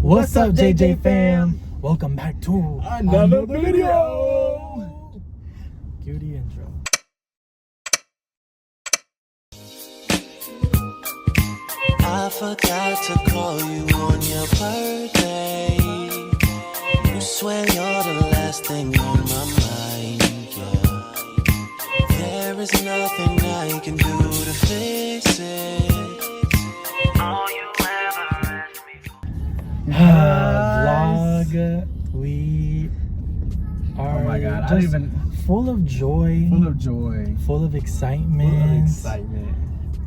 What's up, JJ fam? Welcome back to another video. Cue the intro. I forgot to call you on your birthday. You swear you're the last thing on my mind, yeah. There is nothing I can do to fix it. All you ever asked me. Vlog. We are Oh my god, I just don't even full of joy, full of excitement.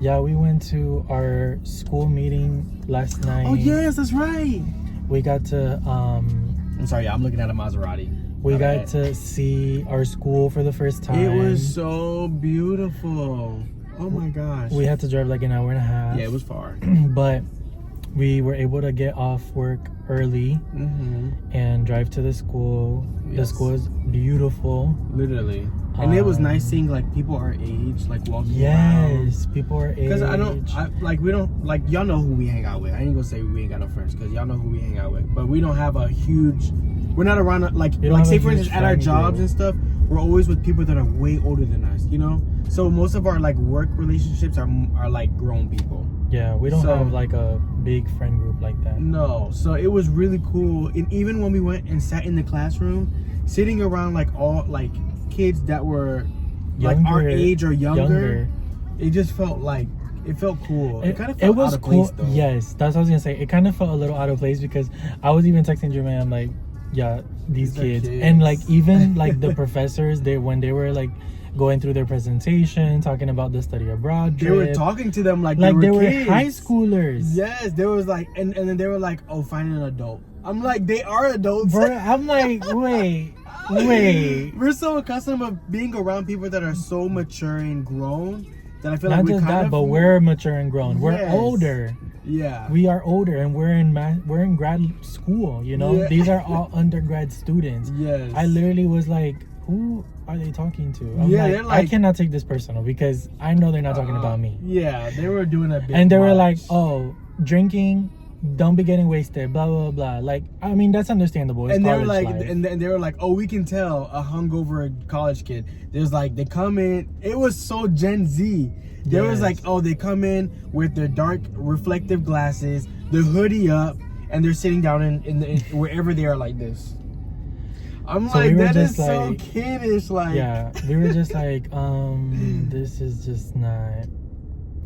Yeah, we went to our school meeting last night. Oh yes, that's right. We got to I'm sorry, I'm looking at a Maserati. we got to see our school for the first time. It was so beautiful. Oh my gosh. We had to drive like an hour and a half. Yeah, it was far. But we were able to get off work early and drive to the school. The Yes. school is beautiful. Literally. And it was nice seeing like people our age like walking around. Yes, people are age. Because we don't, like, y'all know who we hang out with. I ain't gonna say we ain't got no friends because y'all know who we hang out with. But we don't have a huge, we're not around, like say for instance at our jobs and stuff, we're always with people that are way older than us, you know? So most of our like work relationships are like grown people. Yeah, we don't have like a big friend group like that. No, so it was really cool. And even when we went and sat in the classroom, sitting around like all like kids that were like our age or younger, it just felt like, it felt cool. It kind of felt out of place though. Yes, that's what I was gonna say. It kind of felt a little out of place because I was even texting Jermaine, I'm like, yeah, these kids. And like even like the professors, when they were like going through their presentation, talking about the study abroad trip, they were talking to them like they were were kids. high schoolers. Yes, there was like, and then they were like, oh, find an adult. I'm like, they are adults. Bro, I'm like, wait. We're so accustomed of being around people that are so mature and grown that I feel not like we just kind that, of, but we're mature and grown. We're Yes. older. Yeah, We are older, and we're in grad school. You know, Yeah. these are all undergrad students. yes. I literally was like, who are they talking to? I'm Yeah, like, they're like- I cannot take this personal because I know they're not talking about me. Yeah, they were doing a bit And they were much. like, oh, drinking, don't be getting wasted, blah blah blah. Like, I mean, that's understandable. It's and they were college like, life. and they were like, oh, we can tell a hungover college kid. There's like, they come in. It was so Gen Z. There was Yes. like, oh, they come in with their dark reflective glasses, the hoodie up, and they're sitting down in wherever they are like this. I'm So like, we were that is just so like- kiddish. Like, Yeah, we were just like, this is just not.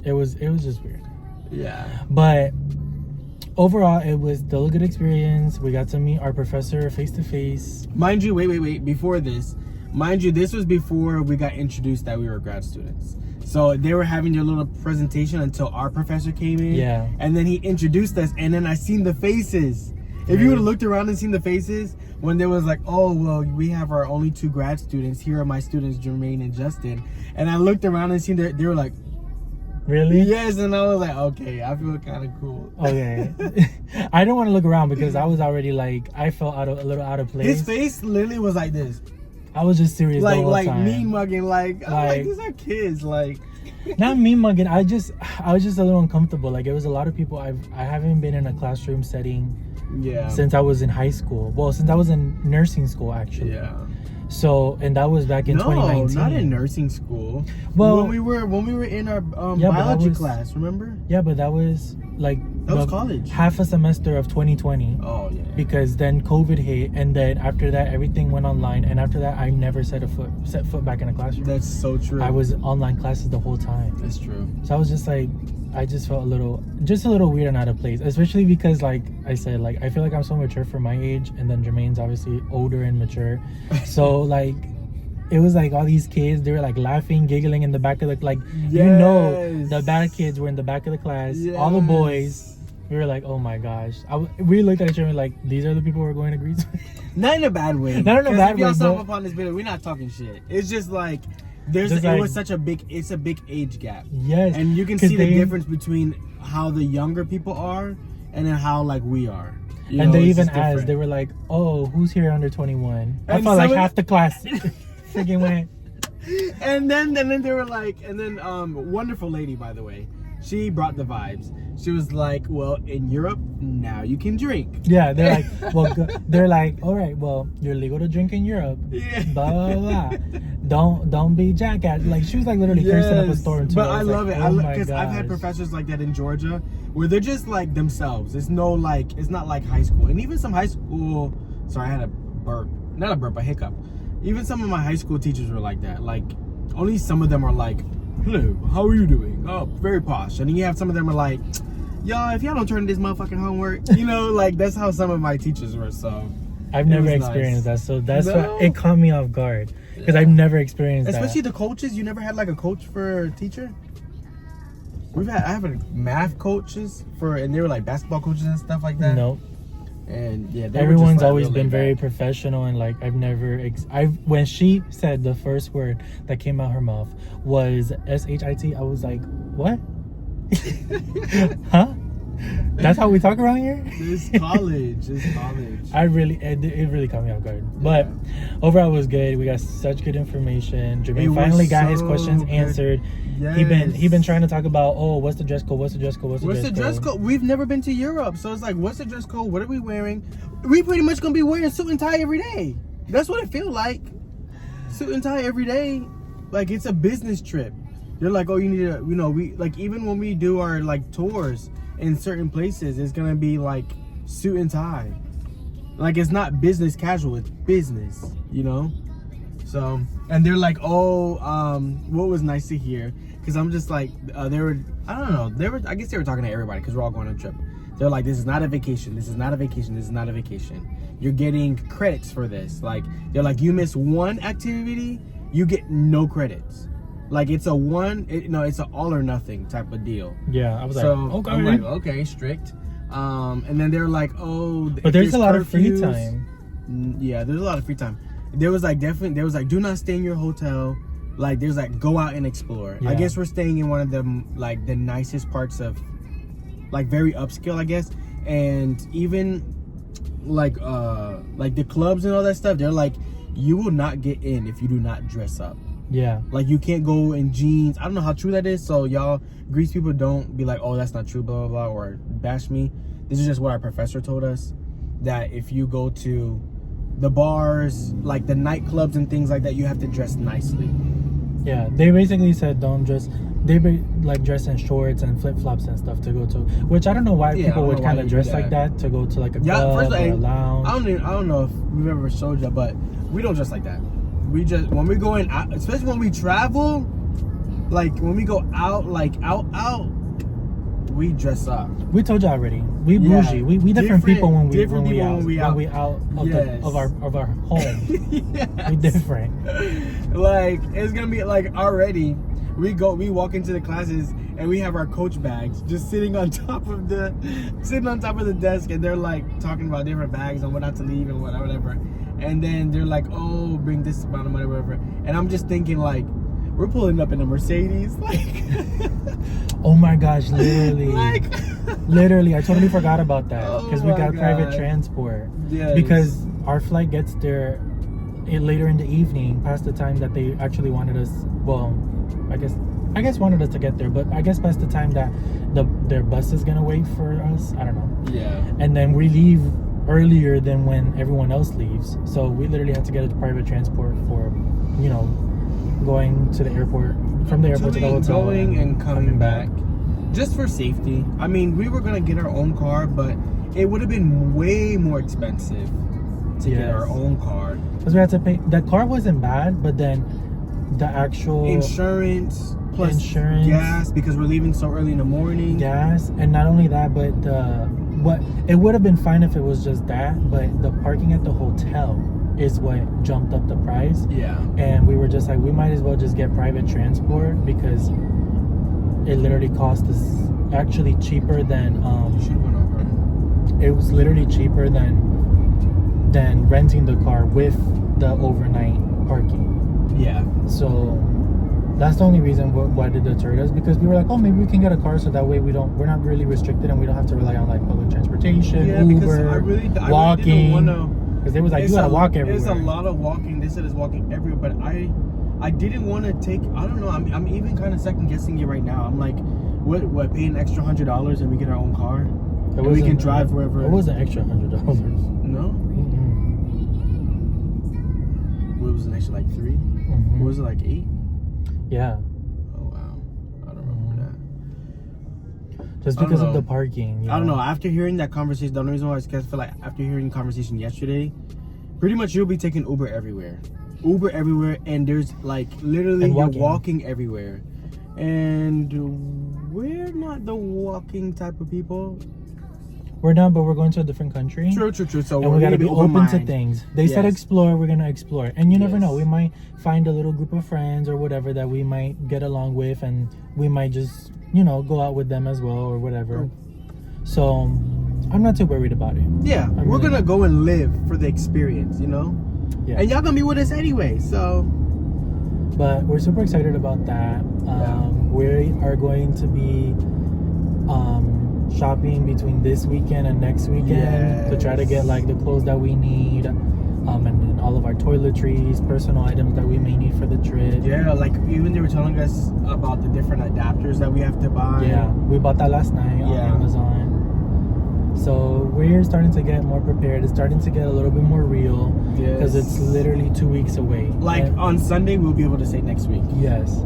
It was just weird. yeah. But overall, it was still a good experience. We got to meet our professor face to face. Mind you, wait. Before this, mind you, this was before we got introduced that we were grad students. So they were having their little presentation until our professor came in. Yeah. And then he introduced us, and then I seen the faces. If you would have looked around and seen the faces, when there was like, oh, well, we have our only 2 grad students. Here are my students, Jermaine and Justin. And I looked around and seen that they were like, Really? yes. And I was like, okay, I feel kind of cool. Okay. I didn't want to look around because I was already like, I felt a little out of place. His face literally was like this. I was just serious the whole time. mean mugging, like, I'm like, these are kids, like. Not mean mugging. I was just a little uncomfortable. Like, it was a lot of people. I haven't been in a classroom setting since I was in high school. Well, since I was in nursing school, actually. Yeah. So, and that was back in 2019. No, not in nursing school. Well, when we were in our yeah, but biology that was- class, remember? Yeah, but that was like That was college. half a semester of 2020. Oh yeah. Because then COVID hit, and then after that everything went online, and after that I never set foot back in a classroom. That's so true. I was online classes the whole time. That's true. So I was just like, I just felt a little weird and out of place, especially because, like I said, like I feel like I'm so mature for my age, and then Jermaine's obviously older and mature. So like, it was like all these kids, they were like laughing, giggling in the back of the, like, you know, the bad kids were in the back of the class. All the boys. We were like, oh my gosh. We looked at each other like, these are the people we're going to Greece with. Not in a bad way. Not in a bad if y'all way, stumble but- upon this video, we're not talking shit. It's just like Just like- was such a big age gap. Yes. And you can 'cause see the difference between how the younger people are and then how like we are. You And know, they it's even just asked, different. they were like, oh, who's here under 21? I And felt like some of half the class freaking went. And then they were like, and then wonderful lady, by the way. She brought the vibes. She was like, well, in Europe, now you can drink. Yeah, they're like, well, they're like, all right, well, you're legal to drink in Europe. Yeah. Blah, blah, blah. Don't be jackass. Like, she was like literally cursing up a storm too. But I love like, it. oh Because I've had professors like that in Georgia where they're just like themselves. It's no like, it's not like high school. And even some high school, sorry, I had a burp. Not a burp, a hiccup. Even some of my high school teachers were like that. Like, only some of them are like, hello, how are you doing? Oh, very posh. And then you have some of them are like, y'all, if y'all don't turn this motherfucking homework, you know, like that's how some of my teachers were. So I've never experienced that, so that's why it caught me off guard because I've never experienced especially that. the coaches. You never had like a coach for a teacher? I have math coaches and they were like basketball coaches and stuff like that. Nope. And yeah, everyone's always been very professional, and like I've never when she said the first word that came out her mouth was shit, I was like, what? Huh? That's how we talk around here? It's college. It's college. It really caught me off guard. But overall it was good. We got such good information. Jermaine finally got his questions answered. Yes. He been trying to talk about, oh, what's the dress code? What's the dress code? What's the dress code? We've never been to Europe, so it's like, what's the dress code? What are we wearing? We pretty much gonna be wearing suit and tie every day. That's what it feels like. Suit and tie every day. Like it's a business trip. They're like, oh, you need to, you know, we like even when we do our like tours in certain places, it's gonna be like suit and tie. Like it's not business casual, it's business, you know. So, and they're like, oh, what was nice to hear, because I'm just like, I guess they were talking to everybody because we're all going on a trip. They're like, this is not a vacation, this is not a vacation, this is not a vacation. You're getting credits for this. Like, they're like, you miss one activity, you get no credits. Like it's it's an all or nothing type of deal. Yeah, I was like, okay. I'm like, okay, strict. And then they're like, oh, but there's a lot of free time. Yeah, there's a lot of free time. There was like, do not stay in your hotel. Like there's like, go out and explore. Yeah. I guess we're staying in one of them, like the nicest parts of, like very upscale, I guess. And even like the clubs and all that stuff, they're like, you will not get in if you do not dress up. Yeah. Like you can't go in jeans. I don't know how true that is. So y'all Greece people, don't be like, oh, that's not true, blah, blah, blah, or bash me. This is just what our professor told us. That if you go to the bars, like the nightclubs and things like that, you have to dress nicely. Yeah. They basically said don't dress. They like dress in shorts and flip-flops and stuff to go to. Which I don't know why people would kind of dress like that to go to like a club or a lounge. I don't know if we've ever showed you, but we don't dress like that. We just, when we're going out, especially when we travel, like when we go out, like out, we dress up. We told you already. We bougie. Yeah. We different people when we out yes. of our home. Yes. We different. Like it's gonna be like already. We walk into the classes and we have our coach bags just sitting on top of the desk, and they're like talking about different bags and what not to leave and whatever. And then they're like, oh, bring this amount of money, whatever. And I'm just thinking like, we're pulling up in a Mercedes, like. Oh my gosh, literally. Like. Literally, I totally forgot about that because we got God. Private transport. Yes. Because our flight gets there later in the evening, past the time that they actually wanted us. Well, I guess wanted us to get there, but I guess past the time that their bus is gonna wait for us. I don't know. Yeah. And then we leave earlier than when everyone else leaves, so we literally had to get a private transport for, you know, going to the airport, from the airport to the hotel, going and coming back, just for safety. I mean, we were gonna get our own car, but it would have been way more expensive to get our own car, because we had to pay. The car wasn't bad, but then the actual insurance plus gas, because we're leaving so early in the morning. Gas, and not only that, but it would have been fine if it was just that, but the parking at the hotel is what jumped up the price. Yeah. And we were just like, we might as well just get private transport, because it literally cost us actually cheaper than it was literally cheaper than renting the car with the overnight parking. Yeah. So that's the only reason why it deterred us, because we were like, oh, maybe we can get a car, so that way we're not really restricted and we don't have to rely on like public transportation, Uber, walking. Because they was like, you gotta walk everywhere. There's a lot of walking. They said it's walking everywhere, but I didn't want to take. I don't know. I'm even kind of second guessing it right now. I'm like, what pay an extra $100 and we get our own car and we wasn't- can drive wherever. It wasn't extra $100. No. What was an extra like 3? Mm-hmm. What was it, like 8? Yeah. Oh wow, I don't remember that. Just I don't because of know. the parking. I don't know. After hearing that conversation, the only reason why I feel like after hearing the conversation yesterday, pretty much you'll be taking Uber everywhere, and there's like literally And you're walking. walking everywhere, and we're not the walking type of people. We're not, but we're going to a different country. True. So And we gotta be open to open-minded. things. They said Yes. explore, we're gonna explore. And you never know, Yes. we might find a little group of friends or whatever that we might get along with, and we might just, go out with them as well or whatever. So I'm not too worried about it. Yeah, I'm we're really gonna not. go and live for the experience, Yeah. And y'all gonna be with us anyway, so But we're super excited about that. We are going to be shopping between this weekend and next weekend to try to get like the clothes that we need, and then all of our toiletries, personal items that we may need for the trip. yeah, like even they were telling us about the different adapters that we have to buy. Yeah, we bought that last night on Yeah. Amazon. So we're starting to get more prepared. It's starting to get a little bit more real because it's literally 2 weeks away. Like And- on Sunday, we'll be able to say next week. yes.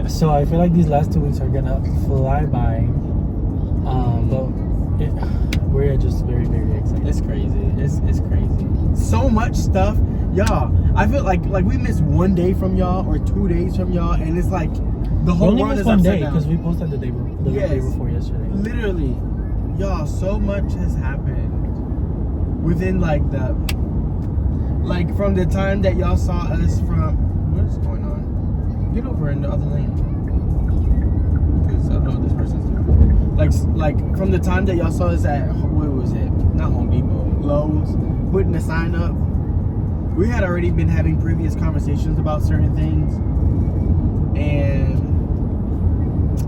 So I feel like these last 2 weeks are gonna fly by. But we're just very, very excited. It's crazy. It's crazy. So much stuff, y'all. I feel like we missed 1 day from y'all or 2 days from y'all, and it's like the We whole only world missed is one upside day down. because we posted the day Yes. before yesterday. Literally, y'all, so much has happened within from the time that y'all saw us from. What is going on? Get over in the other lane, because I don't know what this person's doing. Like from the time that y'all saw us at, what was it? Not Home Depot, Lowe's, putting the sign up. We had already been having previous conversations about certain things, and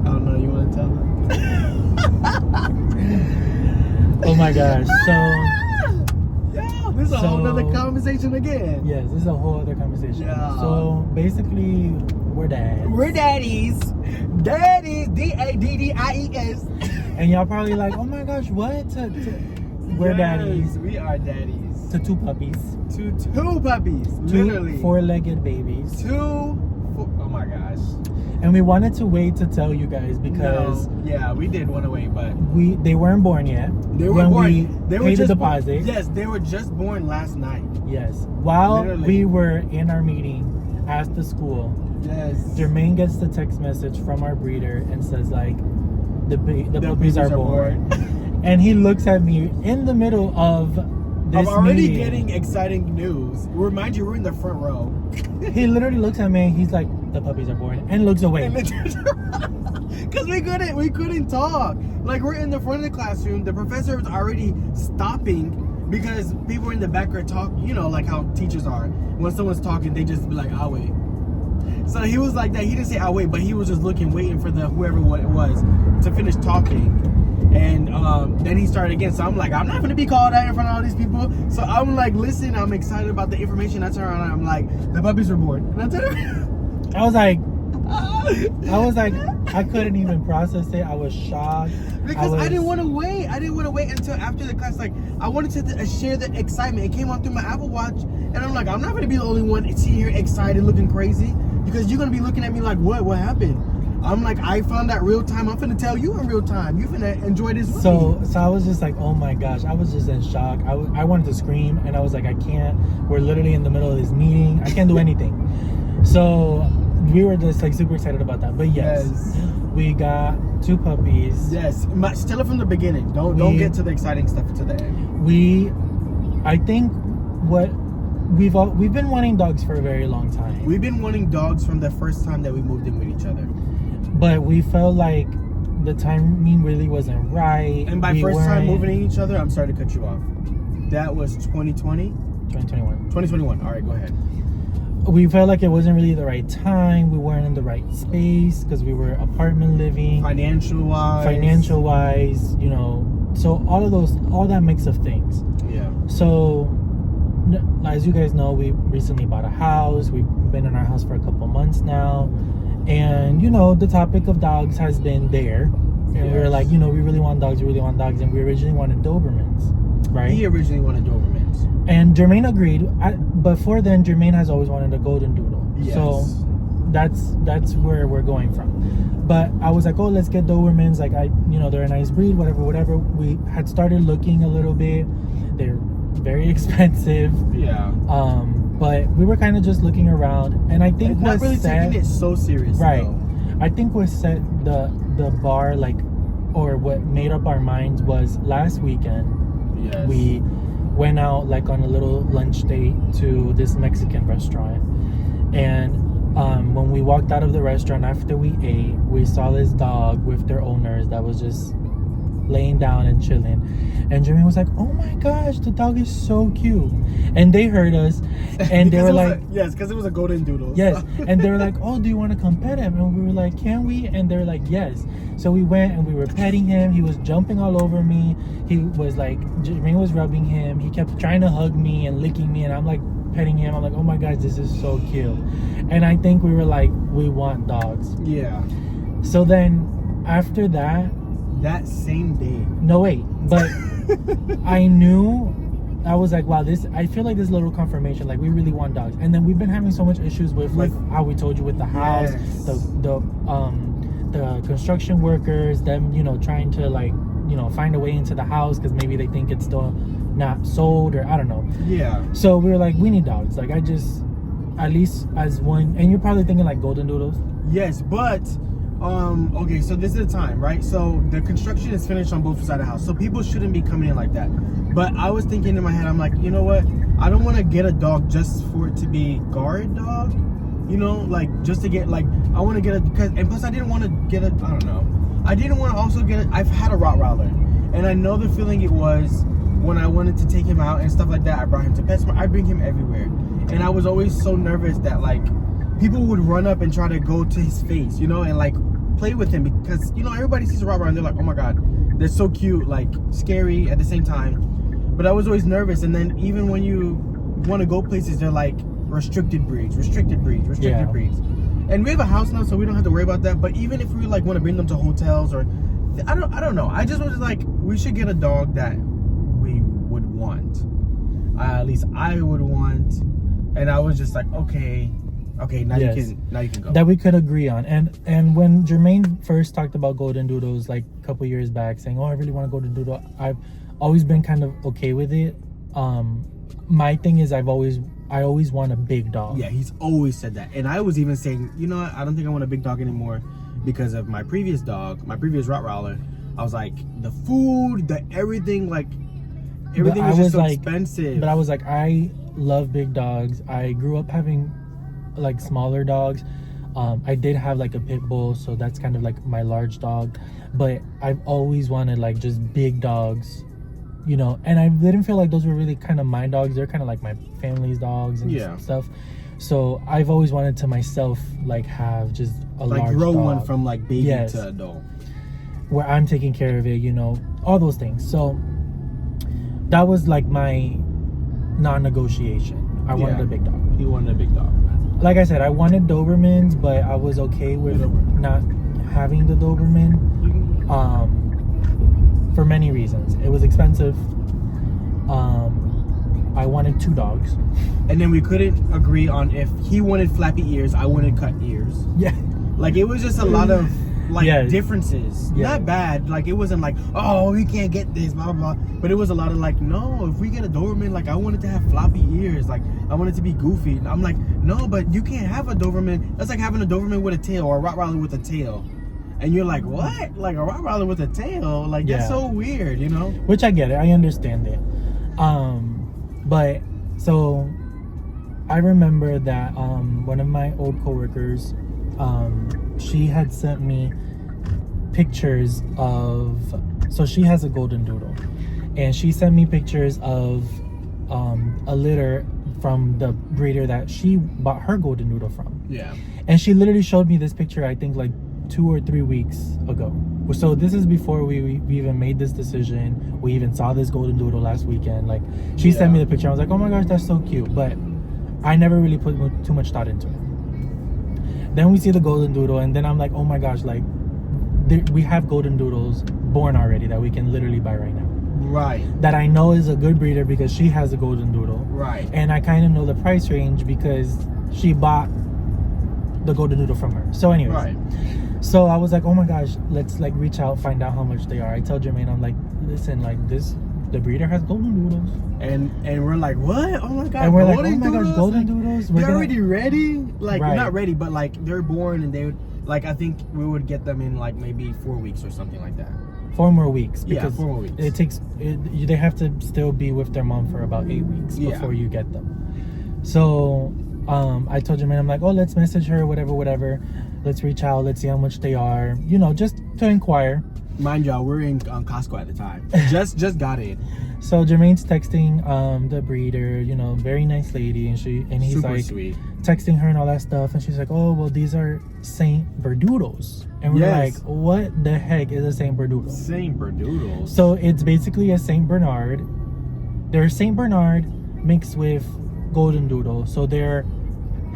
I don't know. You want to tell them? Oh my gosh. So Yeah, this is a whole other conversation again. yes, this is a whole other conversation. Yeah. So basically, we're dads. We're daddies. Daddies. DADDIES. And y'all probably like, oh my gosh, what? We're daddies We are daddies. to 2 puppies. To 2 puppies. 2 Literally. 4-legged babies. Oh my gosh. And we wanted to wait to tell you guys because No. Yeah, we did want to wait, but they weren't born yet. they were when born. we They were paid the just deposit. Born. Yes, they were just born last night. Yes. While Literally. we were in our meeting at the school, Yes. Jermaine gets the text message from our breeder and says like, the puppies babies are born. And he looks at me in the middle of this I'm already meeting. getting exciting news. Remind you, we're in the front row. He literally looks at me and he's like, the puppies are born, and looks away. Because we couldn't talk. Like, we're in the front of the classroom. The professor was already stopping because people in the back are talking. You know, like how teachers are. When someone's talking, they just be like, I'll wait. So he was like that. He didn't say I'll wait, but he was just waiting for whoever it was to finish talking. And then he started again. So I'm like, I'm not going to be called out in front of all these people. So I'm like, listen, I'm excited about the information. I turn around and I'm like, the puppies were born. And I tell her, I was like, I couldn't even process it. I was shocked. because I didn't want to wait. I didn't want to wait until after the class. Like, I wanted to share the excitement. It came on through my Apple Watch. And I'm like, I'm not going to be the only one sitting here excited, looking crazy. Because you're going to be looking at me like, what happened? I'm like, I found that real time. I'm finna tell you in real time. You finna enjoy this with So me. I was just like, oh my gosh. I was just in shock. I wanted to scream, and I was like, I can't. We're literally in the middle of this meeting. I can't do anything. So we were just like super excited about that. But yes. We got 2 puppies. Yes. Tell it from the beginning. Don't get to the exciting stuff to the end. I think we've been wanting dogs for a very long time. We've been wanting dogs from the first time that we moved in with each other. But we felt like the timing really wasn't right. And by first time moving in each other, I'm sorry to cut you off. That was 2020? 2021. 2021. All right, go ahead. We felt like it wasn't really the right time. We weren't in the right space because we were apartment living. Financial wise, so all that mix of things. Yeah. So as you guys know, we recently bought a house. We've been in our house for a couple months now, And you know, the topic of dogs has been there, and we were like, you know, we really want dogs, and we originally wanted Dobermans, right? He originally wanted Dobermans, and Jermaine agreed. Before then, Jermaine has always wanted a Goldendoodle. Yes. So that's where we're going from. But I was like, oh, let's get Dobermans. Like, you know, they're a nice breed, whatever. We had started looking a little bit. They're very expensive. Yeah. But we were kind of just looking around, and I think not really taking it so serious, right? Though. I think what set the bar, like, or what made up our minds was last weekend. Yes. We went out like on a little lunch date to this Mexican restaurant, and when we walked out of the restaurant after we ate, we saw this dog with their owners that was just laying down and chilling, and Jermaine was like, oh my gosh, the dog is so cute. And they heard us, and they were like, yes, because it was a Goldendoodle. yes. And they were like, oh, do you want to come pet him? And we were like, can we? And they were like, yes. So we went and we were petting him. He was jumping all over me. He was like, Jermaine was rubbing him. He kept trying to hug me and licking me, and I'm like petting him. I'm like, oh my gosh, this is so cute. And I think we were like, we want dogs. Yeah. So then after that same day. No, wait, but I knew, I was like, wow, I feel like this little confirmation, like we really want dogs. And then we've been having so much issues with like how we told you with the house, yes. the construction workers, them, you know, trying to like, you know, find a way into the house because maybe they think it's still not sold, or I don't know. Yeah. So we were like, we need dogs. Like, I just, at least as one, and you're probably thinking like Goldendoodles. Yes, but okay, so this is the time, right? So the construction is finished on both sides of the house, so people shouldn't be coming in like that. But I was thinking in my head, I'm like, you know what? I don't want to get a dog just for it to be guard dog, you know, like just to get like, I want to get and plus I didn't want to get I don't know. I didn't want to also get I've had a Rottweiler, and I know the feeling it was when I wanted to take him out and stuff like that. I brought him to PetSmart. I bring him everywhere, and I was always so nervous that like people would run up and try to go to his face, you know, and like play with him, because you know everybody sees a Rottweiler and they're like, oh my god, they're so cute, like scary at the same time. But I was always nervous. And then even when you want to go places, they're like restricted breeds. And we have a house now, so we don't have to worry about that. But even if we like want to bring them to hotels, or I don't know, I just was like, we should get a dog that we would want, at least I would want. And I was just like, okay, now yes. you can go. That we could agree on. And when Jermaine first talked about Goldendoodles like a couple years back, saying, oh, I really want a Goldendoodle, I've always been kind of okay with it. My thing is I always want a big dog. Yeah, he's always said that. And I was even saying, you know what, I don't think I want a big dog anymore because of my previous dog, my previous Rottweiler. I was like, the food, the everything, like everything was just so expensive. But I was like, I love big dogs. I grew up having like smaller dogs. I did have like a pit bull, so that's kind of like my large dog, but I've always wanted like just big dogs, you know. And I didn't feel like those were really kind of my dogs. They're kind of like my family's dogs and stuff. So I've always wanted to myself like have just a like large grow dog. one from like baby to adult, where I'm taking care of it, you know, all those things. So that was like my non-negotiation. I wanted a big dog. He wanted a big dog. Like I said, I wanted Dobermans, but I was okay with not having the Doberman for many reasons. It was expensive. I wanted 2 dogs. And then we couldn't agree on if he wanted flappy ears, I wanted cut ears. Yeah. Like it was just a lot of like differences. Not bad. Like it wasn't like, oh, we can't get this, blah blah blah. But it was a lot of like, no, if we get a Doberman, like I want it to have floppy ears. Like I want it to be goofy. And I'm like, no, but you can't have a Doberman. That's like having a Doberman with a tail, or a Rottweiler with a tail. And you're like, what? Like a Rottweiler with a tail? Like that's so weird, you know? Which I get it. I understand it. But so I remember that one of my old coworkers, she had sent me pictures of, so she has a Goldendoodle, and she sent me pictures of a litter from the breeder that she bought her Goldendoodle from. Yeah. And she literally showed me this picture, I think like 2 or 3 weeks ago. So this is before we even made this decision. We even saw this Goldendoodle last weekend. Like she sent me the picture. I was like, oh my gosh, that's so cute. But I never really put too much thought into it. Then we see the golden doodle, and then I'm like, oh my gosh, like we have golden doodles born already that we can literally buy right now. Right. That I know is a good breeder because she has a golden doodle. Right. And I kind of know the price range because she bought the golden doodle from her. So anyways. Right. So I was like, oh my gosh, let's like reach out, find out how much they are. I tell Jermaine, I'm like, listen, like the breeder has golden doodles. And we're like, what? Oh my god. And we're like, golden oh my doodles? gosh, golden Like, doodles. They're already ready? Like, Right. not ready, but like they're born and they would, like, I think we would get them in like maybe 4 weeks or something like that. 4 more weeks. Yeah, Because 4 more weeks. It takes, they have to still be with their mom for about 8 weeks Yeah. before you get them. So I told Jermaine, I'm like, oh, let's message her, whatever. Let's reach out, let's see how much they are, you know, just to inquire. Mind y'all, we're in Costco at the time. just got in. So Jermaine's texting the breeder, you know, very nice lady, and he's Super like sweet. texting her and all that stuff, and she's like, oh well, these are Saint Berdoodles, and we're Yes. like, what the heck is a Saint Berdoodle? Saint Berdoodles. So it's basically a Saint Bernard. They're Saint Bernard mixed with Golden Doodle, so they're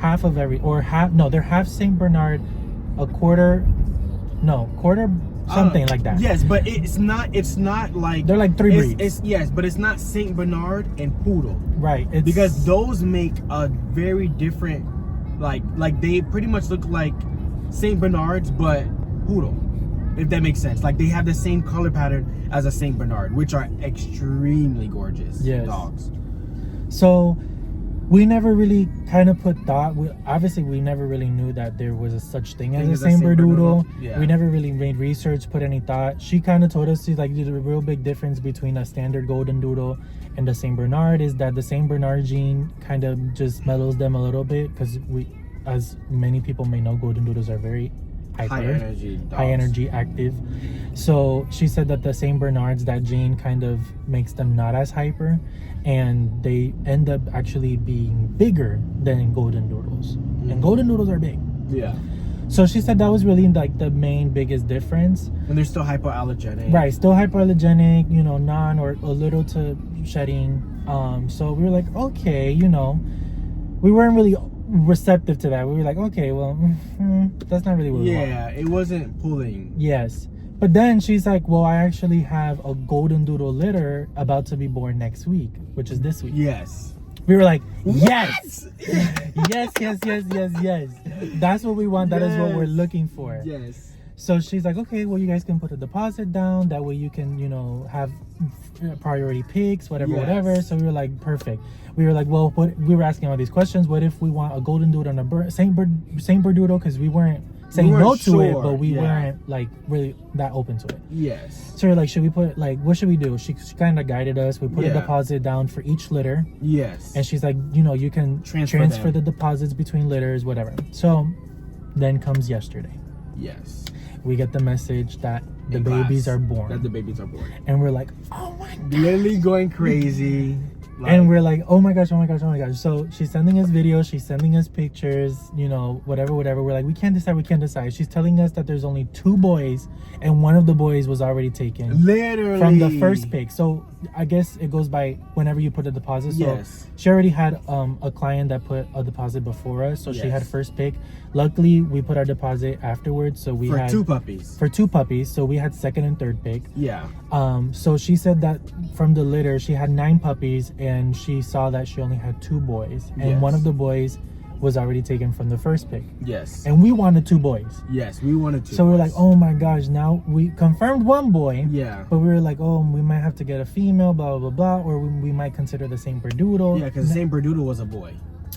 half of every, or half, no, they're half Saint Bernard, quarter something like that. Yes, but it's not like They're like 3 breeds. It's yes, but it's not Saint Bernard and Poodle. Right. It's Because those make a very different, like they pretty much look like Saint Bernards but Poodle, if that makes sense. Like they have the same color pattern as a Saint Bernard, which are extremely gorgeous dogs. So we never really kind of put thought. Obviously, we never really knew that there was a such thing as a Saint Berdoodle. Yeah. We never really made research, put any thought. She kind of told us, she's like, the real big difference between a standard Golden Doodle and the Saint Bernard is that the Saint Bernard gene kind of just mellows them a little bit, because as many people may know, Golden Doodles are very hyper, high energy, active. So she said that the Saint Bernards, that gene kind of makes them not as hyper, and they end up actually being bigger than Golden Doodles. And Golden Doodles are big. Yeah. So she said that was really like the main biggest difference. And they're still hypoallergenic. Right, still hypoallergenic, you know, non or a little to shedding. So we were like, okay, you know, we weren't really receptive to that. We were like, okay, well, that's not really what we want. Yeah, it wasn't pulling. Yes. But then she's like, well, I actually have a Golden Doodle litter about to be born next week, which is this week. Yes. We were like, yes! yes. That's what we want. That is what we're looking for. Yes. So she's like, okay, well, you guys can put a deposit down. That way you can, you know, have priority picks, whatever. So we were like, perfect. We were like, well, we were asking all these questions. What if we want a Golden Doodle and a Saint Berdoodle? Because we weren't saying no to it, but we weren't like really that open to it. Yes. So we're like, should we put, like, what should we do? She kind of guided us. We put a deposit down for each litter. Yes. And she's like, you know, you can transfer the deposits between litters, whatever. So then comes yesterday. Yes. We get the message that the babies are born. And we're like, oh my God. Literally going crazy. And we're like, oh my gosh. So she's sending us videos, she's sending us pictures, you know, whatever. We're like, we can't decide. She's telling us that there's only 2 boys, and one of the boys was already taken. Literally. From the first pick. So I guess it goes by whenever you put a deposit. So yes. She already had a client that put a deposit before us. So she had first pick. Luckily, we put our deposit afterwards. So we had 2 puppies. For 2 puppies. So we had second and third pick. Yeah. So she said that from the litter, she had 9 puppies, and she saw that she only had 2 boys. And one of the boys was already taken from the first pick. Yes. And we wanted 2 boys. Yes, we wanted 2 So we're like, oh my gosh, now we confirmed 1 boy. Yeah. But we were like, oh, we might have to get a female, blah, blah, blah, or we might consider the Saint Berdoodle. Yeah, because the Saint Berdoodle was a boy.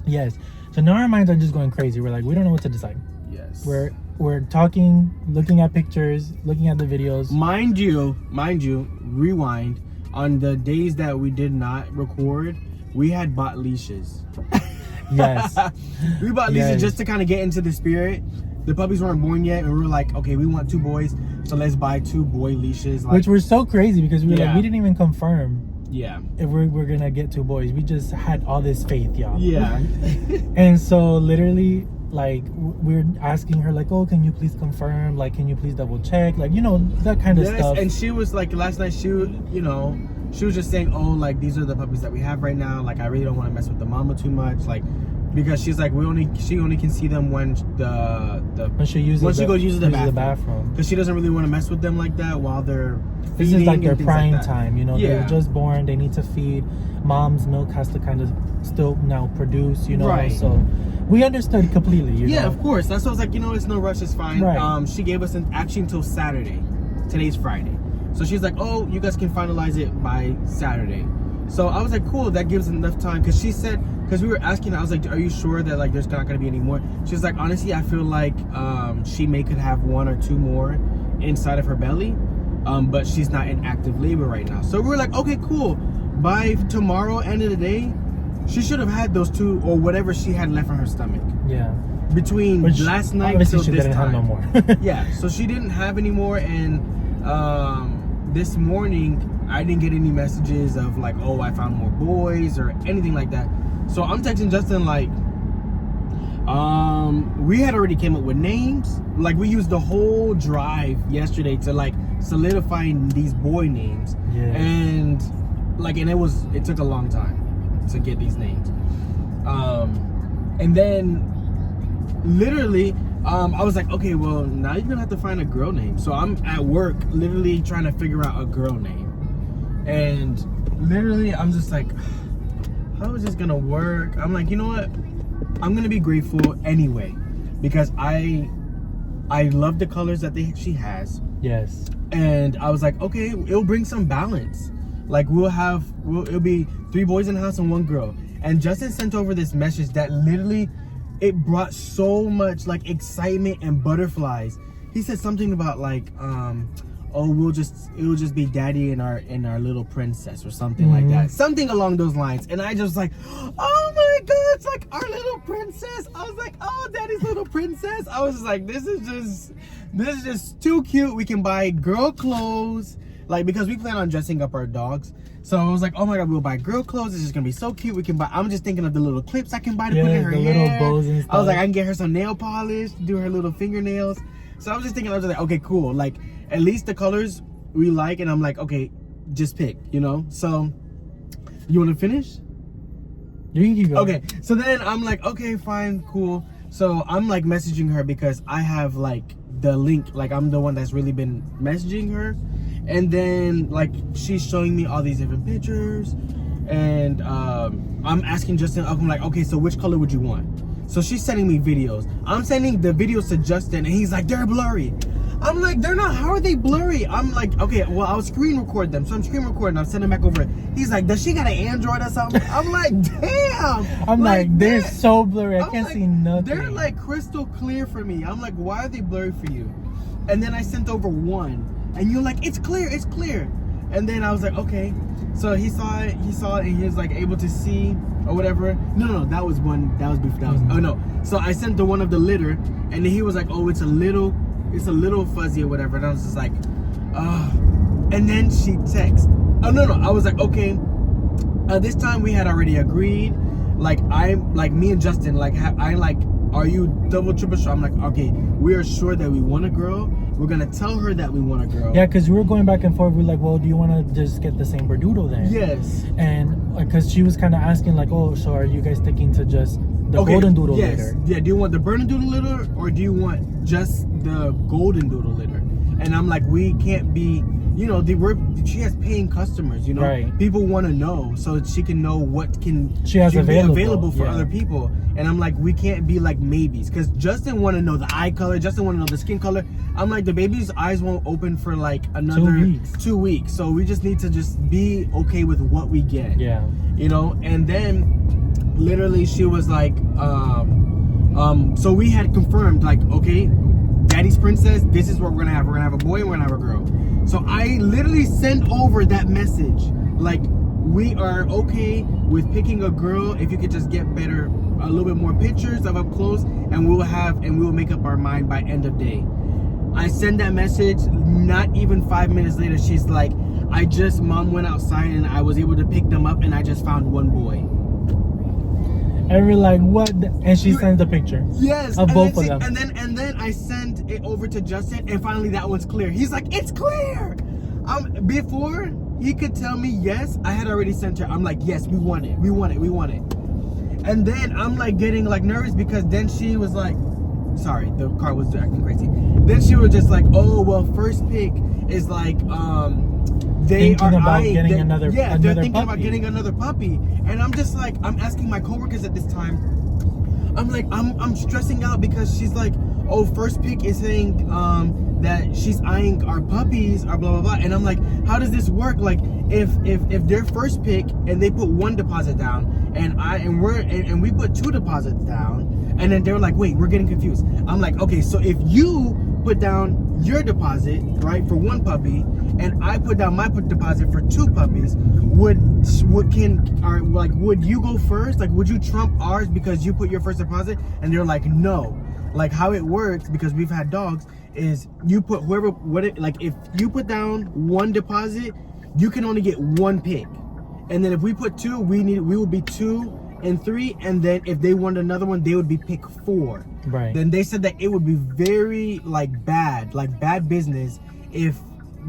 Yes. So now our minds are just going crazy. We're like, we don't know what to decide. Yes. We're talking, looking at pictures, looking at the videos. Mind you, rewind. On the days that we did not record, we had bought leashes. Yes. We bought leashes just to kind of get into the spirit. The puppies weren't born yet, and we were like, okay, we want 2 boys, so let's buy 2 boy leashes. Like, which were so crazy because we were like, we didn't even confirm if we're gonna get 2 boys. We just had all this faith, y'all. Yeah. And so literally, like, we're asking her, like, oh, can you please confirm? Like, can you please double check? Like, you know, that kind of stuff. And she was like, last night, she was just saying, oh, like, these are the puppies that we have right now. Like, I really don't want to mess with the mama too much. Like, because she's like she only can see them when when she goes use the bathroom, because she doesn't really want to mess with them like that while they're this is like their prime time, you know. Yeah. They're just born, they need to feed. Mom's milk has to kind of still now produce, you know. Right. So we understood completely, you know. Of course. That's what I was like, you know, it's no rush, it's fine. Right. She gave us actually until Saturday. Today's Friday. So she's like, oh, you guys can finalize it by Saturday. So I was like, cool, that gives enough time. Because she said, because we were asking, I was like, are you sure that like there's not going to be any more? She was like, honestly, I feel like she could have 1 or 2 more inside of her belly. But she's not in active labor right now. So we were like, okay, cool. By tomorrow, end of the day, she should have had those 2 or whatever she had left in her stomach. Yeah. Between last night till she this didn't time. have no more. Yeah, so she didn't have any more, and this morning I didn't get any messages of like, oh, I found more boys or anything like that. So I'm texting Justin like, we had already came up with names. Like we used the whole drive yesterday to like solidifying these boy names. Yeah. And like, and it took a long time to get these names. And then literally, I was like, okay, well, now you're gonna have to find a girl name. So I'm at work literally trying to figure out a girl name. And literally, I'm just like, how is this gonna work? I'm like, you know what? I'm gonna be grateful anyway, because I love the colors that she has. Yes. And I was like, okay, it'll bring some balance. Like it'll be 3 boys in the house and 1 girl. And Justin sent over this message that literally, it brought so much like excitement and butterflies. He said something about like, oh, it'll just be daddy and our little princess or something like that. Something along those lines. And I just like, oh my God, it's like our little princess. I was like, oh, daddy's little princess. I was just like, this is just too cute. We can buy girl clothes. Like, because we plan on dressing up our dogs. So I was like, oh my God, we'll buy girl clothes. It's just gonna be so cute. We can buy, I'm just thinking of the little clips I can buy to put in her hair. Little bows and stuff. I was like, I can get her some nail polish, do her little fingernails. So I was just thinking, I was like, okay, cool. Like, at least the colors we like. And I'm like, okay, just pick, you know? So, you wanna finish? You can keep going. Okay, so then I'm like, okay, fine, cool. So I'm like messaging her because I have like the link, like I'm the one that's really been messaging her. And then like she's showing me all these different pictures, and I'm asking Justin, I'm like, okay, so which color would you want? So she's sending me videos. I'm sending the videos to Justin, and he's like, they're blurry. I'm like, they're not. How are they blurry? I'm like, okay, well, I'll screen record them. So I'm screen recording. I'm sending back over. He's like, does she got an Android or something? I'm like, damn. I'm like they're so blurry. I can't like, see nothing. They're like crystal clear for me. I'm like, why are they blurry for you? And then I sent over one, and you're like, it's clear, it's clear. And then I was like, okay. So he saw it, and he was like able to see or whatever. No, that was one. That was before. That was. Oh no. So I sent the one of the litter, and then he was like, oh, it's a little fuzzy or whatever. And I was just like, and then she texts. Oh no, I was like, okay. This time we had already agreed. Like me and Justin, are you double, triple sure? I'm like, okay, we are sure that we want a girl. We're gonna tell her that we want a girl. Yeah, because we were going back and forth. We're like, well, do you want to just get the same Berdudo then? Yes. And because she was kind of asking like, oh, so are you guys sticking to just the Goldendoodle litter? Yeah, do you want the Bernedoodle litter or do you want just the Goldendoodle litter? And I'm like, we can't be, you know, she has paying customers, you know. Right. People want to know so she can know what she has available for yeah. other people. And I'm like, we can't be like maybes, because Justin want to know the eye color, Justin want to know the skin color. I'm like, the baby's eyes won't open for like another 2 weeks. So we just need to just be okay with what we get. Yeah. You know, and then literally she was like, so we had confirmed, like, okay, Daddy's princess, this is what we're gonna have. We're gonna have a boy and we're gonna have a girl. So I literally sent over that message, like, we are okay with picking a girl if you could just get a little bit more pictures of up close, and we'll make up our mind by end of day. I send that message, not even 5 minutes later, she's like, Mom went outside and I was able to pick them up and I just found one boy. And we're like, what? And she sent the picture. Yes. Of both of them. And then I sent it over to Justin, and finally that one's clear. He's like, it's clear. Before he could tell me yes, I had already sent her. I'm like, yes, we want it. And then I'm like getting like nervous because then she was like, sorry, the car was acting crazy. Then she was just like, oh well, first pick is like they thinking are about eyeing, getting another they're thinking puppy. about getting another puppy. And I'm just like, I'm asking my coworkers at this time, I'm like, I'm stressing out because she's like, oh, first pick is saying that she's eyeing our puppies or blah blah blah. And I'm like, how does this work? Like if their first pick and they put 1 deposit down and we put 2 deposits down, and then they're like, wait, we're getting confused. I'm like, okay, so if you put down your deposit, right, for 1 puppy, and I put down my deposit for 2 puppies, would you go first? Like, would you trump ours because you put your first deposit? And they're like, no. Like how it works, because we've had dogs, is you put if you put down 1 deposit, you can only get 1 pick. And then if we put 2, we would be 2 and 3, and then if they want another one, they would be pick 4. Right. Then they said that it would be very bad business if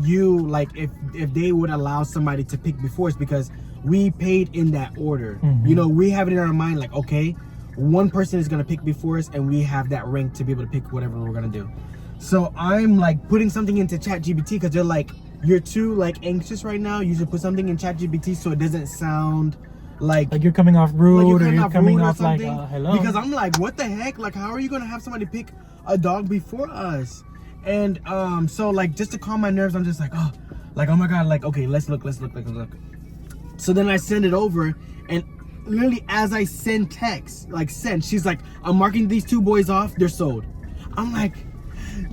if they would allow somebody to pick before us, because we paid in that order. Mm-hmm. You know, we have it in our mind like, okay, 1 person is gonna pick before us, and we have that rank to be able to pick whatever we're gonna do. So I'm like putting something into ChatGPT because they're like, you're too like anxious right now. You should put something in ChatGPT so it doesn't sound like you're coming off rude, or you're coming rude off like hello. Because I'm like, what the heck? Like, how are you gonna have somebody pick a dog before us? And so like just to calm my nerves, I'm just like, oh my god, like, okay, let's look. So then I send it over, and literally as I send text, like send, she's like, I'm marking these 2 boys off, they're sold. I'm like,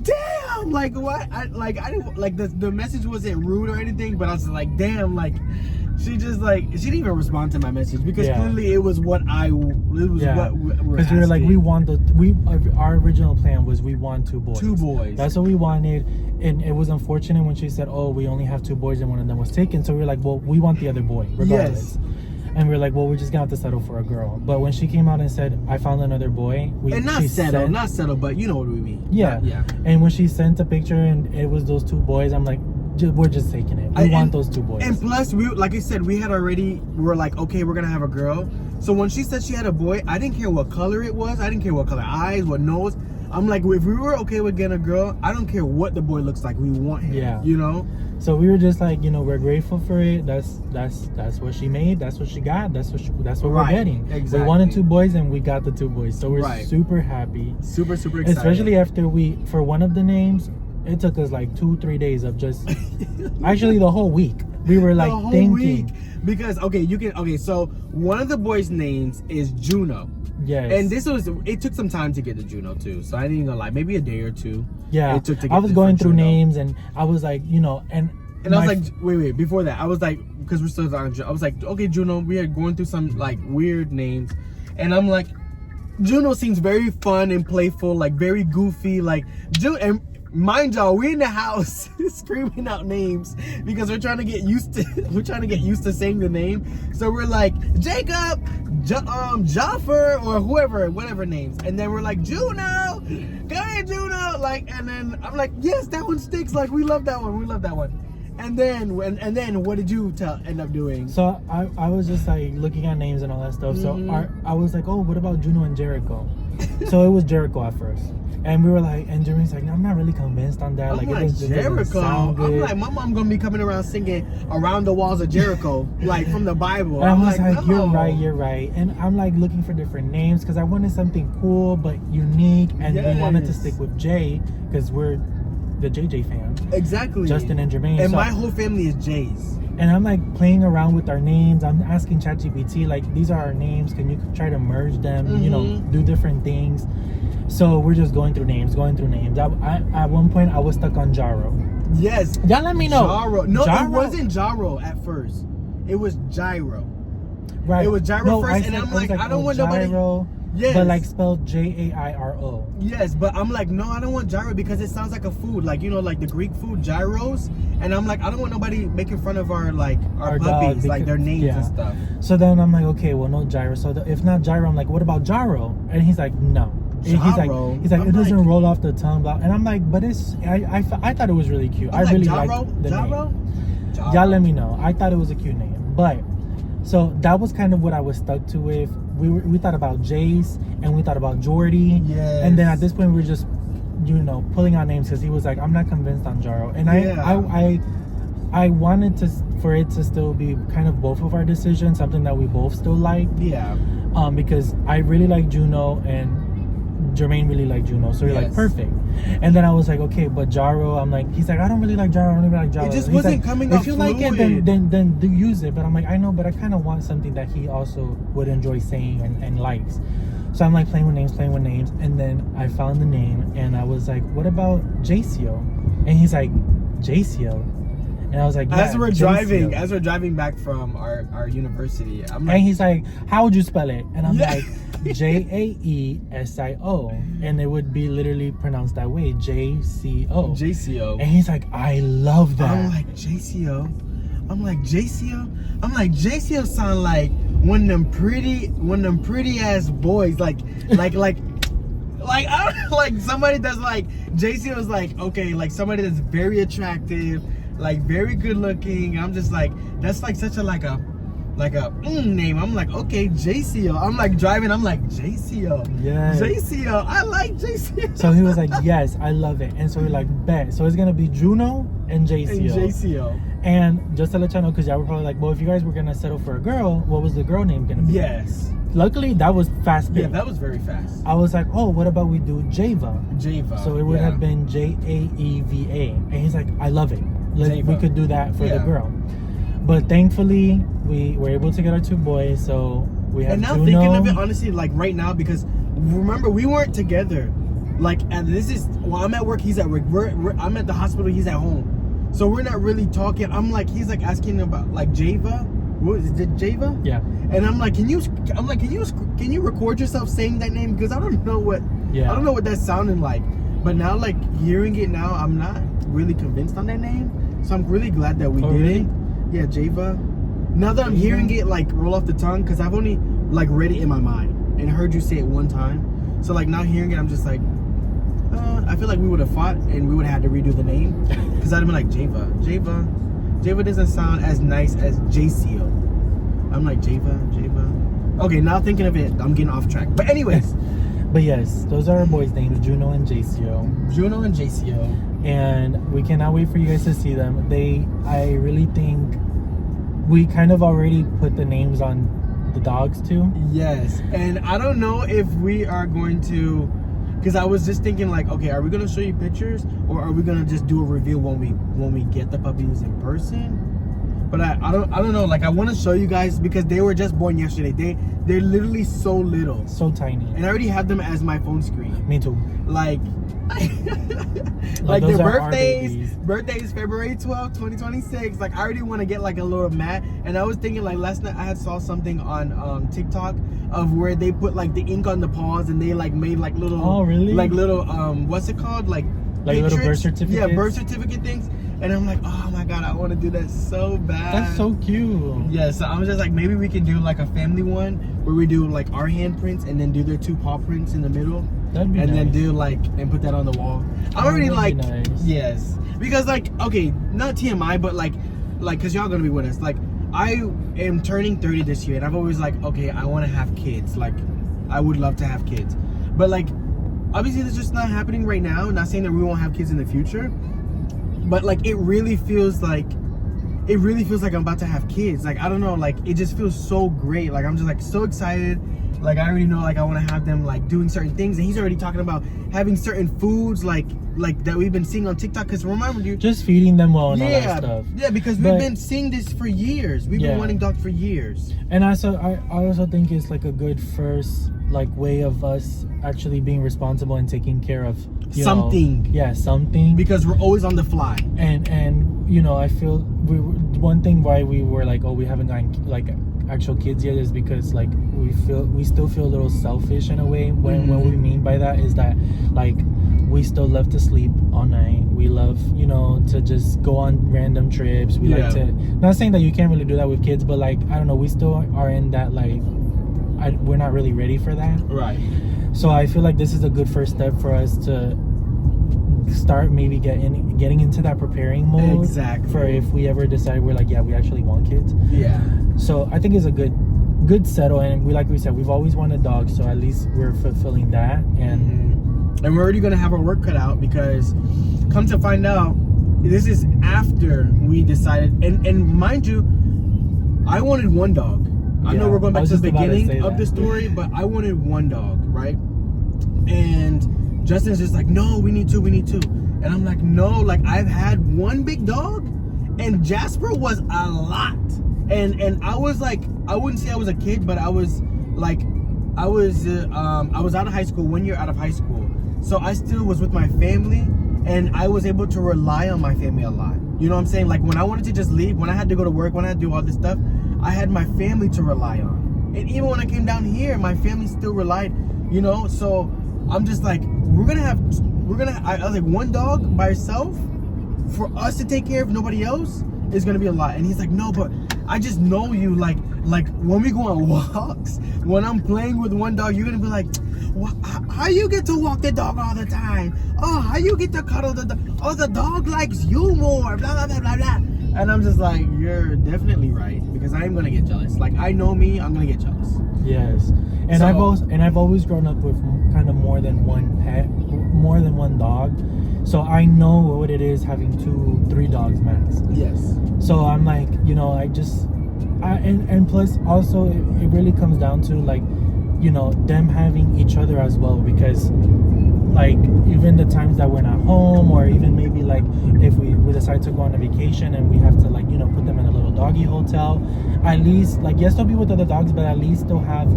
damn, like what? I didn't like the message wasn't rude or anything, but I was just like, damn, like she didn't even respond to my message because clearly it was what what because we were like, our original plan was we want 2 boys. 2 boys. That's what we wanted, and it was unfortunate when she said, oh, we only have 2 boys and one of them was taken. So we were like, well, we want the other boy regardless. Yes. And we were like, well, we're just gonna have to settle for a girl. But when she came out and said, I found another boy, not settle, but you know what we mean. Yeah. And when she sent a picture and it was those 2 boys, I'm like, we're just taking it. We want those 2 boys. And plus, like I said, we're like, okay, we're gonna have a girl. So when she said she had a boy, I didn't care what color it was. I didn't care what color eyes, what nose. I'm like, if we were okay with getting a girl, I don't care what the boy looks like. We want him. Yeah. You know. So we were just like, we're grateful for it. That's what she made. That's what she got. That's what we're getting. Exactly. We wanted 2 boys and we got the 2 boys. So we're super happy. Super excited. Especially after for one of the names, it took us like 2-3 days of just actually the whole week. We were like thinking. Because so one of the boys' names is Juno. Yes. And it took some time to get to Juno too. So I ain't gonna lie, maybe a day or 2. Yeah. It took to get I was going through Juno. names and I was like, and I was like, wait, before that, I was like, because we're still on, I was like, okay, Juno, we are going through some like weird names, and I'm like, Juno seems very fun and playful, like very goofy, like and mind y'all, we in the house screaming out names because we're trying to get used to saying the name. So we're like, Jacob, Jaffer, or whatever names, and then we're like, Juno, go ahead, Juno, like, and then I'm like, yes, that one sticks, like we love that one. And then what did you end up doing? So I was just like looking at names and all that stuff. Mm-hmm. So I was like, oh, what about Juno and Jericho? So it was Jericho at first. And we were like, and Jeremy's like, no, I'm not really convinced on that. I'm like, like, it doesn't Jericho. sound good. I'm like, my mom gonna be coming around singing Around the Walls of Jericho, like from the Bible. And I was like, no. you're right. And I'm like looking for different names because I wanted something cool but unique. And we wanted to stick with Jay because we're the JJ fam. Exactly. Justin and Jermaine. And my whole family is Jays. And I'm like playing around with our names. I'm asking ChatGPT, like, these are our names. Can you try to merge them? Mm-hmm. Do different things. So we're just going through names. At one point, I was stuck on Jaro. Yes. Y'all let me know. Jaro. No, Jaro? It wasn't Jaro at first. It was Gyro. Right. It was Gyro first, and I'm like, I don't want nobody. Gyro, yes. But like spelled Jairo. Yes, but I'm like, no, I don't want gyro because it sounds like a food, like, like the Greek food gyros, and I'm like, I don't want nobody making fun of our puppies, like their names and stuff. So then I'm like, okay, well, no gyro. So if not gyro, I'm like, what about Jaro? And he's like, no. Gyro? He's like, it doesn't roll off the tongue, blah. And I'm like, but I thought it was really cute. I really liked the name. Gyro? Y'all let me know. I thought it was a cute name, but so that was kind of what I was stuck to with. we thought about Jace, and we thought about Jordy. Yes. And then at this point we were just, pulling out names because he was like, I'm not convinced on Jaro. And I wanted for it to still be kind of both of our decisions, something that we both still like. Yeah. Because I really like Juno and Jermaine really liked Juno, so you're like perfect. And then I was like, okay, but Jaro, I'm like, he's like, I don't really like Jaro. I don't really like Jaro. It just wasn't coming up. If you like it, then do use it. But I'm like, I know, but I kind of want something that he also would enjoy saying and likes. So I'm like playing with names, and then I found the name, and I was like, what about JCO? And he's like, JCO. And I was like, yeah, as we're driving back from our university, I'm like, and he's like, how would you spell it? And I'm like, JAESIO, and it would be literally pronounced that way, JCO. JCO. And he's like, I love that. I'm like, JCO. I'm like, JCO sound like one of them pretty ass boys, like I don't like somebody that's like, JCO is like, okay, like somebody that's very attractive, like very good looking. I'm just like, that's like such a name. I'm like, okay, JCO. I'm like driving, I'm like, JCO. Yes. JCO. I like JCO. So he was like, yes, I love it. And so we're like, bet. So it's gonna be Juno and JCO. And just to let y'all know, because y'all were probably like, well, if you guys were gonna settle for a girl, what was the girl name gonna be? Yes. Luckily, that was fast. Yeah, that was very fast. I was like, oh, what about we do Java? So it would have been JAEVA. And he's like, I love it. We could do that for the girl. But thankfully, we were able to get our 2 boys. So we have. And now thinking of it, honestly, like right now, because remember, we weren't together. Like, and I'm at work, he's at work. I'm at the hospital, he's at home. So we're not really talking. I'm like, he's like asking about like Java. What is it, Java? Yeah. And I'm like, can you record yourself saying that name? Because I don't know what that sounded like. But now, like hearing it now, I'm not really convinced on that name. So I'm really glad that we did it. Yeah, Java. Now that I'm hearing it like roll off the tongue, because I've only like read it in my mind and heard you say it one time. So like now hearing it, I'm just like, I feel like we would have fought and we would have had to redo the name, because I'd have been like, Java doesn't sound as nice as JCO. I'm like, Java. Okay, now thinking of it, I'm getting off track. But anyways. But yes, those are our boys' names, Juno and JCO. And we cannot wait for you guys to see them. I really think we kind of already put the names on the dogs too. Yes. And I don't know if we are going to, because I was just thinking like, okay, are we gonna show you pictures, or are we gonna just do a review when we get the puppies in person? But I don't know. Like, I want to show you guys because they were just born yesterday. They're literally so little, so tiny, and I already have them as my phone screen. Me too. Like their birthdays February 12th, 2026. Like, I already want to get like a little mat. And I was thinking, like, last night I had saw something on TikTok of where they put like the ink on the paws and they like made like little, like little what's it called, like little birth certificates. Yeah, birth certificate things. And I'm like, oh my god, I want to do that so bad. That's so cute. Yeah, so I was just like, maybe we can do like a family one where we do like our handprints and then do their 2 paw prints in the middle. That'd be nice. And then do like, and put that on the wall. I'm already like, nice. Yes. Because like, okay, not TMI, but like, cause y'all gonna be with us. Like, I am turning 30 this year, and I've always like, okay, I want to have kids. Like, I would love to have kids. But like, obviously it's just not happening right now. Not saying that we won't have kids in the future. But like, it really feels like I'm about to have kids. Like, I don't know, like, it just feels so great. Like, I'm just like so excited. Like, I already know, like, I want to have them like doing certain things, and he's already talking about having certain foods like that we've been seeing on TikTok. Because remember, dude, just feeding them well and all that stuff. Yeah, because we've been seeing this for years. We've been wanting dogs for years. And I also think it's like a good first like way of us actually being responsible and taking care of something. Because we're always on the fly. And I feel one thing why we were like, oh, we haven't gotten like actual kids yet is because like we still feel a little selfish in a way. When what we mean by that is that like we still love to sleep all night. We love to just go on random trips. We like to, not saying that you can't really do that with kids, but like, I don't know, we still are in that like, we're not really ready for that. Right. So I feel like this is a good first step for us to start maybe getting into that preparing mode. Exactly. For if we ever decide we're like, yeah, we actually want kids. Yeah. So I think it's a good good settle, and we said, we've always wanted dogs, so at least we're fulfilling that. And we're already gonna have our work cut out, because come to find out, this is after we decided, and mind you, I wanted one dog. I know we're going back to the beginning of the story, but I wanted one dog, right? And Justin's just like, no, we need two. And I'm like, no, like I've had one big dog, and Jasper was a lot. And I was like, I wouldn't say I was a kid, but I was like, I was out of high school, 1 year out of high school. So I still was with my family, and I was able to rely on my family a lot. You know what I'm saying? Like when I wanted to just leave, when I had to go to work, when I had to do all this stuff, I had my family to rely on. And even when I came down here, my family still relied, you know? So I'm just like, I was like, one dog by herself for us to take care of, nobody else, is gonna be a lot. And he's like, no, but I just know you, like when we go on walks, when I'm playing with one dog, you're gonna be like, how you get to walk the dog all the time? Oh, how you get to cuddle the dog? Oh, the dog likes you more, blah, blah, blah, blah, blah. And I'm just like, you're definitely right, because I am gonna get jealous. Like, I know me, I'm gonna get jealous. Yes. And I've always grown up with kind of more than one pet, more than one dog. So I know what it is having 2-3 dogs max. Yes. So I'm like, you know, and plus also it really comes down to like, you know, them having each other as well, because like even the times that we're not home, or even maybe like if we decide to go on a vacation and we have to, like, you know, put them in a little doggy hotel, at least, like, yes, they'll be with other dogs, but at least they'll have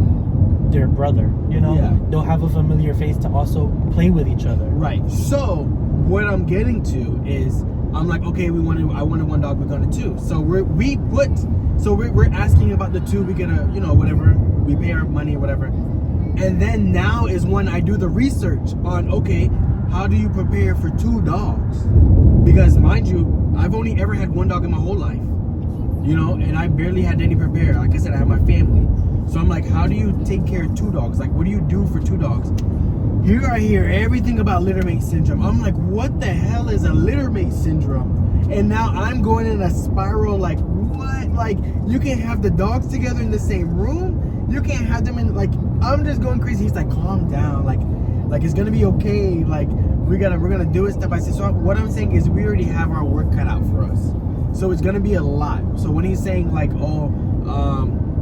their brother, you know? Yeah. They'll have a familiar face to also play with each other. Right. So what I'm getting to is, I'm like, okay, I wanted one dog, we're going to 2. So we're asking about the 2, we're gonna, you know, whatever, we pay our money or whatever. And then now is when I do the research on, okay, how do you prepare for 2 dogs? Because mind you, I've only ever had one dog in my whole life, you know, and I barely had any prepare. Like I said, I have my family. So I'm like, how do you take care of 2 dogs? Like, what do you do for 2 dogs? Here I hear everything about littermate syndrome. I'm like, what the hell is a littermate syndrome? And now I'm going in a spiral, like, what? Like, you can't have the dogs together in the same room? You can't have them in, like, I'm just going crazy. He's like, calm down. Like it's gonna be okay. Like, we're gonna do it step by step. So what I'm saying is, we already have our work cut out for us. So it's gonna be a lot. So when he's saying like,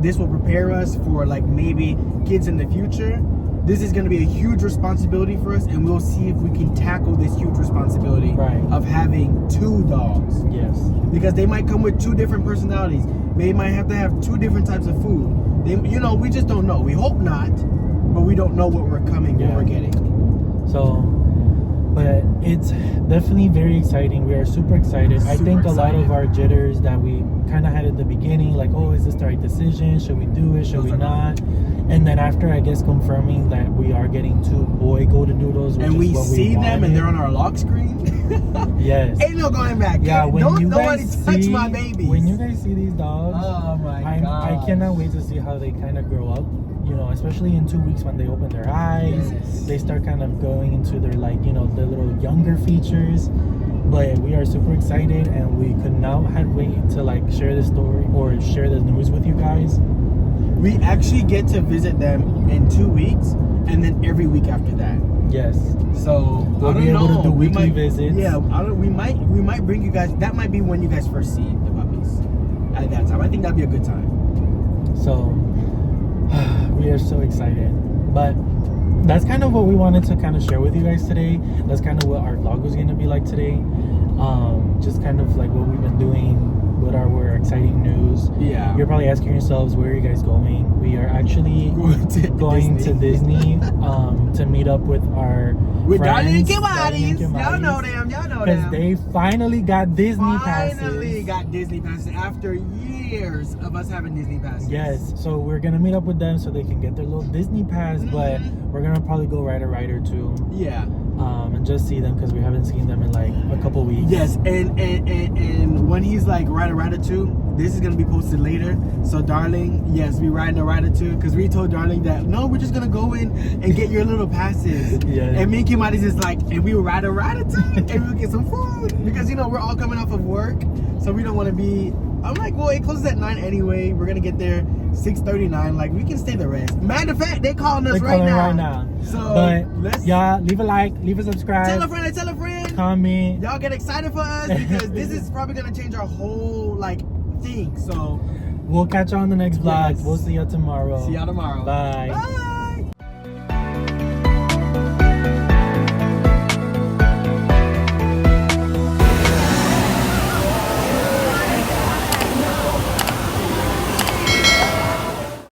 this will prepare us for like maybe kids in the future, this is going to be a huge responsibility for us, and we'll see if we can tackle this huge responsibility of having 2 dogs. Yes. Because they might come with 2 different personalities. They might have to have 2 different types of food. You know, we just don't know. We hope not, but we don't know what we're getting. So, but it's definitely very exciting. We are super excited. I think a lot of our jitters that we kind of had at the beginning, like, oh, is this the right decision? Should we do it? Should we not? And then after, I guess, confirming that we are getting 2 boy Goldendoodles, and we see them and they're on our lock screen. Yes. Ain't no going back. Yeah, Nobody touch my babies. When you guys see these dogs, oh my God, I cannot wait to see how they kind of grow up. You know, especially in 2 weeks when they open their eyes, they start kind of going into their, like, you know, the little younger features. But we are super excited, and we could not have wait to like share this story or share the news with you guys. We actually get to visit them in 2 weeks, and then every week after that. Yes. So we'll be able to do weekly visits. Yeah, we might bring you guys. That might be when you guys first see the puppies. At that time, I think that'd be a good time. So we are so excited, but that's kind of what we wanted to kind of share with you guys today. That's kind of what our vlog was going to be like today. Just kind of like what we've been doing, what are our exciting news. Yeah. You're probably asking yourselves, where are you guys going? We are actually going to Disney to meet up with our friends. Y'all know them. Because they finally got Disney passes. Finally got Disney passes after years of us having Disney passes. Yes. So we're going to meet up with them so they can get their little Disney pass, but we're going to probably go ride a ride or 2. Yeah. And just see them, because we haven't seen them in like a couple weeks. Yes, and when he's like ride a ride or 2, this is gonna be posted later. So darling, yes, we riding a ride or 2, because we told darling that no, we're just gonna go in and get your little passes. Yeah. And me and Kimati's just like, and we will ride a ride or 2 and we'll get some food, because you know we're all coming off of work, so we don't want to be I'm like, well, it closes at 9 anyway. We're gonna get there 6:39. Like, we can stay the rest. Matter of fact, they calling us right now. So, but y'all leave a like, leave a subscribe. Tell a friend, tell a friend. Comment. Y'all get excited for us because this is probably gonna change our whole like thing. So we'll catch you on the next vlog. Yes. We'll see you tomorrow. See y'all tomorrow. Bye. Bye.